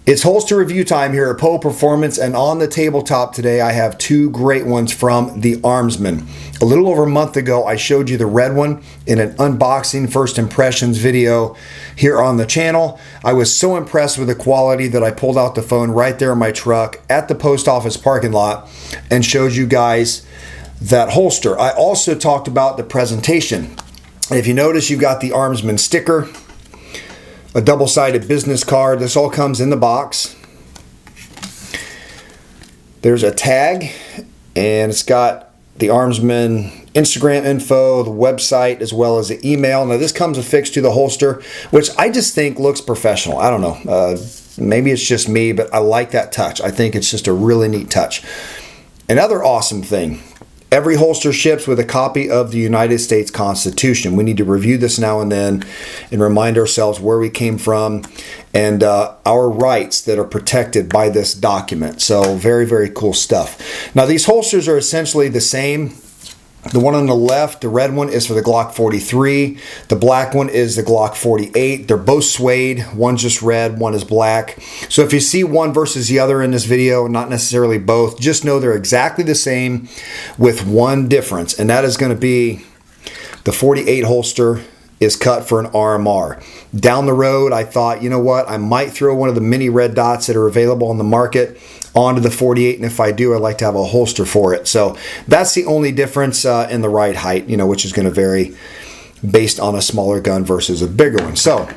It's holster review time here at Poe Performance, and on the tabletop today I have two great ones from the Armzmen. A little over a month ago I showed you the red one in an unboxing first impressions video here on the channel. I was so impressed with the quality that I pulled out the phone right there in my truck at the post office parking lot and showed you guys that holster. I also talked about the presentation. If you notice, you've got the Armzmen sticker, a double-sided business card. This all comes in the box. There's a tag, and it's got the Armzmen Instagram info, the website, as well as the email. Now this comes affixed to the holster, which I just think looks professional. I don't know, maybe it's just me, but I like that touch. I think it's just a really neat touch. Another awesome thing, every holster ships with a copy of the United States Constitution. We need to review this now and then and remind ourselves where we came from and our rights that are protected by this document. So very, very cool stuff. Now these holsters are essentially the same. The one on the left, the red one, is for the Glock 43. The black one is the Glock 48. They're both suede. One's just red, one is black. So if you see one versus the other in this video, not necessarily both, just know they're exactly the same with one difference, and that is going to be the 48 holster is cut for an RMR. Down the road, I thought, you know what, I might throw one of the mini red dots that are available on the market onto the 48, and if I do, I'd like to have a holster for it. So that's the only difference in the ride height, which is going to vary based on a smaller gun versus a bigger one. So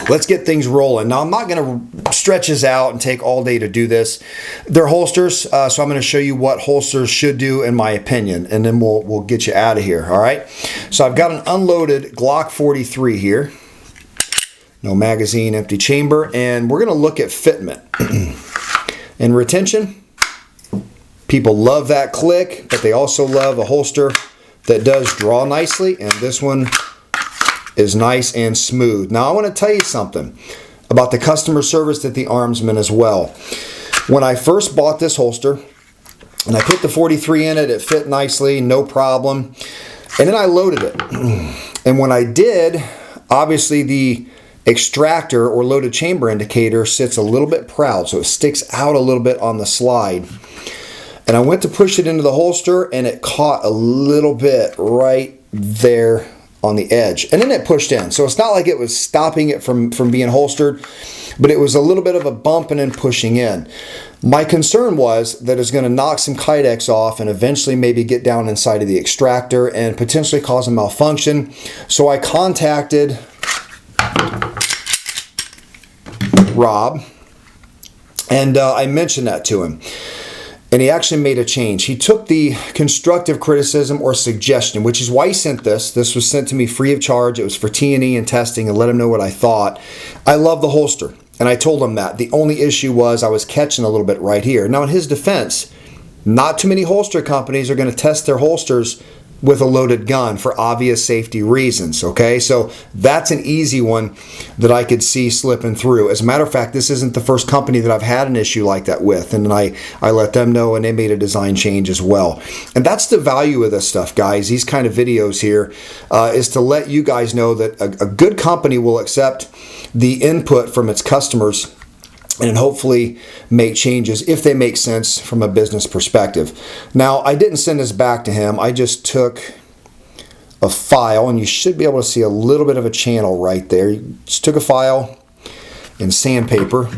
let's get things rolling. Now I'm not going to stretch this out and take all day to do this. They're holsters, so I'm going to show you what holsters should do in my opinion, and then we'll get you out of here. All right. So I've got an unloaded Glock 43 here. No magazine, empty chamber, and we're going to look at fitment. And retention, people love that click, but they also love a holster that does draw nicely, and this one is nice and smooth. Now I want to tell you something about the customer service at the Armzmen as well. When I first bought this holster, and I put the 43 in it, it fit nicely, no problem, and then I loaded it. And when I did, obviously the extractor or loaded chamber indicator sits a little bit proud, so it sticks out a little bit on the slide. And I went to push it into the holster, and it caught a little bit right there on the edge, and then it pushed in. So it's not like it was stopping it from being holstered, but it was a little bit of a bump and then pushing in. My concern was that it's going to knock some kydex off and eventually maybe get down inside of the extractor and potentially cause a malfunction. So I contacted Rob, and I mentioned that to him, and he actually made a change. He took the constructive criticism or suggestion, which is why he sent this. This was sent to me free of charge. It was for T&E and testing, and let him know what I thought. I love the holster, and I told him that. The only issue was I was catching a little bit right here. Now in his defense, not too many holster companies are going to test their holsters with a loaded gun for obvious safety reasons, okay? So that's an easy one that I could see slipping through. As a matter of fact, this isn't the first company that I've had an issue like that with, and I let them know, and they made a design change as well. And that's the value of this stuff, guys. These kind of videos here is to let you guys know that a good company will accept the input from its customers and hopefully make changes if they make sense from a business perspective. Now, I didn't send this back to him. I just took a file, and you should be able to see a little bit of a channel right there. Just took a file in sandpaper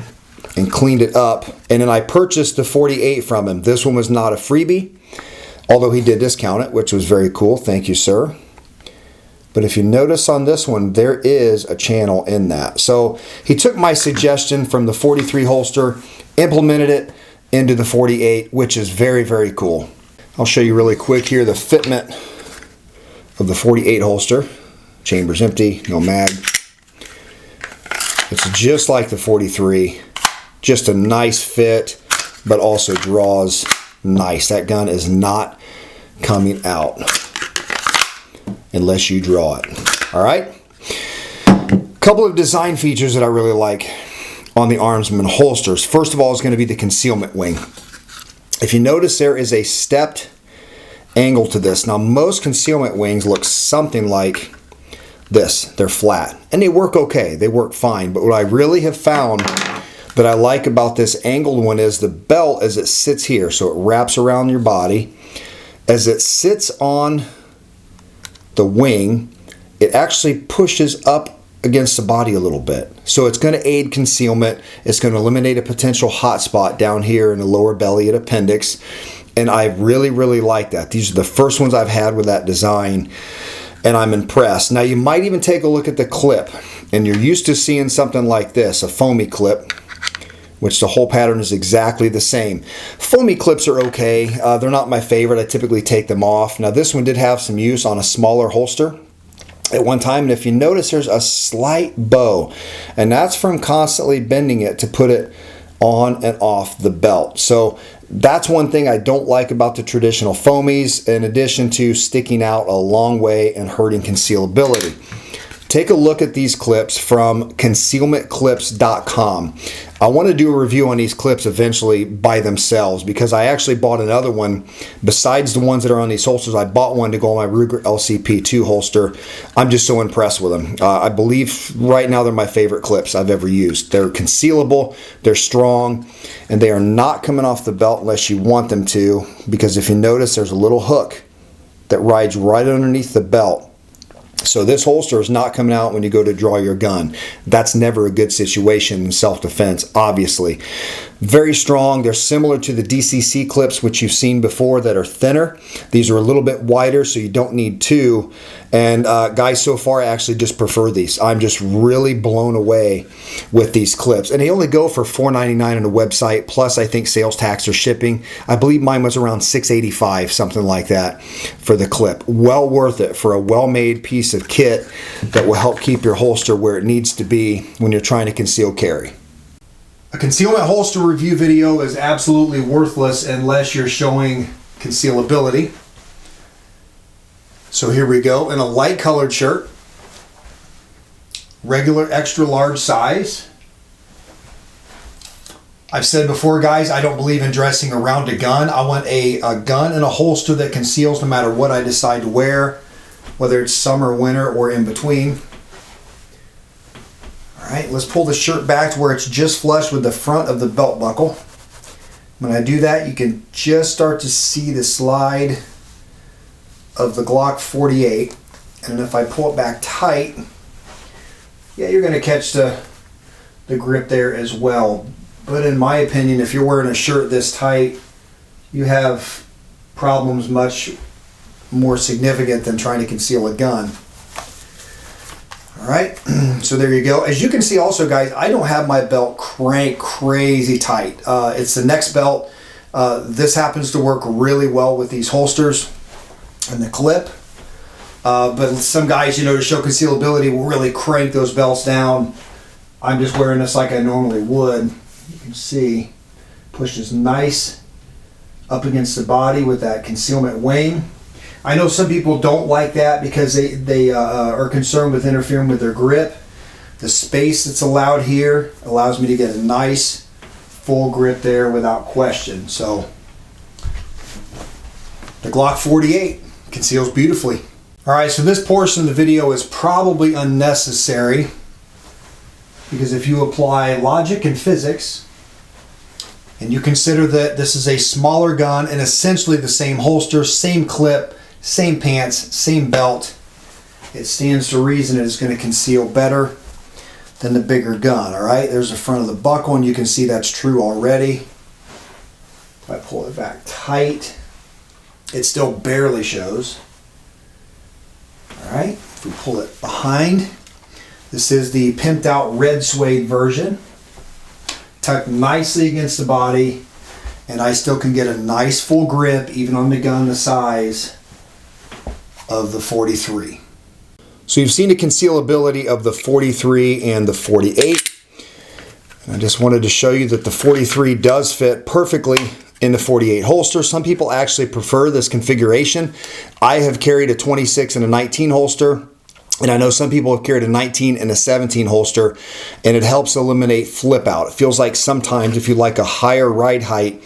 and cleaned it up, and then I purchased the 48 from him. This one was not a freebie, although he did discount it, which was very cool. Thank you, sir. But if you notice on this one, there is a channel in that. So he took my suggestion from the 43 holster, implemented it into the 48, which is very, very cool. I'll show you really quick here the fitment of the 48 holster. Chamber's empty, no mag. It's just like the 43, just a nice fit, but also draws nice. That gun is not coming out unless you draw it. All right. A couple of design features that I really like on the Armzmen holsters. First of all is going to be the concealment wing. If you notice, there is a stepped angle to this. Now most concealment wings look something like this. They're flat and they work okay. They work fine. But what I really have found that I like about this angled one is the belt as it sits here. So it wraps around your body. As it sits on the wing, it actually pushes up against the body a little bit. So it's going to aid concealment. It's going to eliminate a potential hot spot down here in the lower belly and appendix. And I really, really like that. These are the first ones I've had with that design, and I'm impressed. Now you might even take a look at the clip, and you're used to seeing something like this, a foamy clip, which the whole pattern is exactly the same. Foamy clips are okay. They're not my favorite. I typically take them off. Now this one did have some use on a smaller holster at one time, and if you notice, there's a slight bow, and that's from constantly bending it to put it on and off the belt. So that's one thing I don't like about the traditional foamies, in addition to sticking out a long way and hurting concealability. Take a look at these clips from concealmentclips.com. I want to do a review on these clips eventually by themselves, because I actually bought another one besides the ones that are on these holsters. I bought one to go on my Ruger LCP2 holster. I'm just so impressed with them. I believe right now they're my favorite clips I've ever used. They're concealable, they're strong, and they are not coming off the belt unless you want them to, because if you notice, there's a little hook that rides right underneath the belt. So this holster is not coming out when you go to draw your gun. That's never a good situation in self-defense, obviously. Very strong. They're similar to the DCC clips, which you've seen before, that are thinner. These are a little bit wider, so you don't need two. And guys, so far I actually just prefer these. I'm just really blown away with these clips. And they only go for $4.99 on the website, plus I think sales tax or shipping. I believe mine was around $6.85, something like that, for the clip. Well worth it for a well-made piece of kit that will help keep your holster where it needs to be when you're trying to conceal carry. A concealment holster review video is absolutely worthless unless you're showing concealability. So here we go, in a light colored shirt, regular extra large size. I've said before, guys, I don't believe in dressing around a gun. I want a gun and a holster that conceals no matter what I decide to wear, whether it's summer, winter, or in between. All right, let's pull the shirt back to where it's just flush with the front of the belt buckle. When I do that, you can just start to see the slide of the Glock 48. And if I pull it back tight, yeah, you're going to catch the grip there as well. But in my opinion, if you're wearing a shirt this tight, you have problems much more significant than trying to conceal a gun. All right, so there you go. As you can see also, guys, I don't have my belt cranked crazy tight. It's the next belt. This happens to work really well with these holsters and the clip. But some guys, you know, to show concealability will really crank those belts down. I'm just wearing this like I normally would. You can see, pushes nice up against the body with that concealment wing. I know some people don't like that because they are concerned with interfering with their grip. The space that's allowed here allows me to get a nice full grip there without question. So the Glock 48 conceals beautifully. All right, so this portion of the video is probably unnecessary because if you apply logic and physics and you consider that this is a smaller gun and essentially the same holster, same clip, same pants, same belt, it stands to reason it is going to conceal better than the bigger gun. All right, there's the front of the buckle, and you can see that's true already. If I pull it back tight, it still barely shows. All right, if we pull it behind, this is the pimped out red suede version, tucked nicely against the body, and I still can get a nice full grip even on the gun the size of the 43. So you've seen the concealability of the 43 and the 48. And I just wanted to show you that the 43 does fit perfectly in the 48 holster. Some people actually prefer this configuration. I have carried a 26 and a 19 holster, and I know some people have carried a 19 and a 17 holster, and it helps eliminate flip out. It feels like sometimes if you like a higher ride height,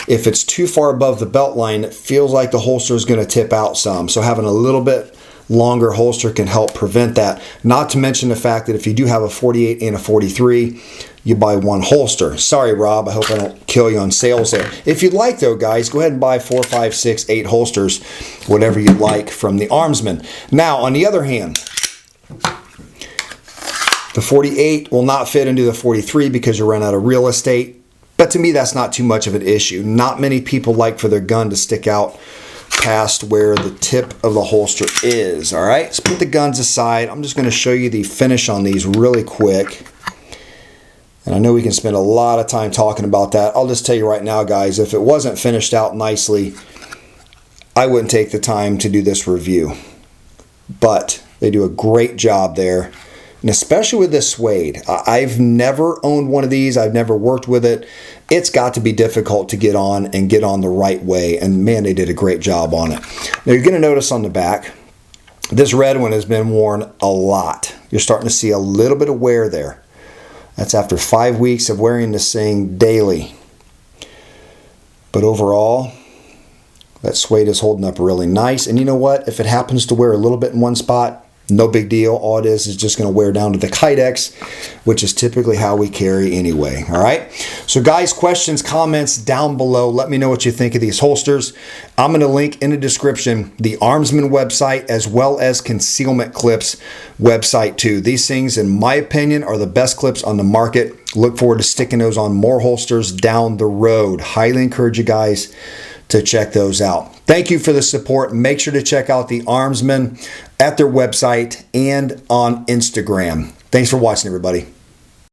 if it's too far above the belt line, it feels like the holster is going to tip out some. So having a little bit longer holster can help prevent that. Not to mention the fact that if you do have a 48 and a 43, you buy one holster. Sorry, Rob, I hope I don't kill you on sales there. If you'd like, though, guys, go ahead and buy 4, 5, 6, 8 holsters, whatever you like from the Armzmen. Now, on the other hand, the 48 will not fit into the 43 because you run out of real estate. But to me, that's not too much of an issue. Not many people like for their gun to stick out past where the tip of the holster is. All right, let's put the guns aside. I'm just going to show you the finish on these really quick. And I know we can spend a lot of time talking about that. I'll just tell you right now, guys, if it wasn't finished out nicely, I wouldn't take the time to do this review. But they do a great job there. And especially with this suede. I've never owned one of these. I've never worked with it. It's got to be difficult to get on and get on the right way. And man, they did a great job on it. Now you're going to notice on the back, this red one has been worn a lot. You're starting to see a little bit of wear there. That's after 5 weeks of wearing this thing daily. But overall, that suede is holding up really nice. And you know what? If it happens to wear a little bit in one spot, no big deal. All it is just going to wear down to the Kydex, which is typically how we carry anyway. All right. So guys, questions, comments down below. Let me know what you think of these holsters. I'm going to link in the description the Armzmen website as well as Concealment Clips website too. These things, in my opinion, are the best clips on the market. Look forward to sticking those on more holsters down the road. Highly encourage you guys to check those out. Thank you for the support. Make sure to check out the Armzmen at their website and on Instagram. Thanks for watching, everybody.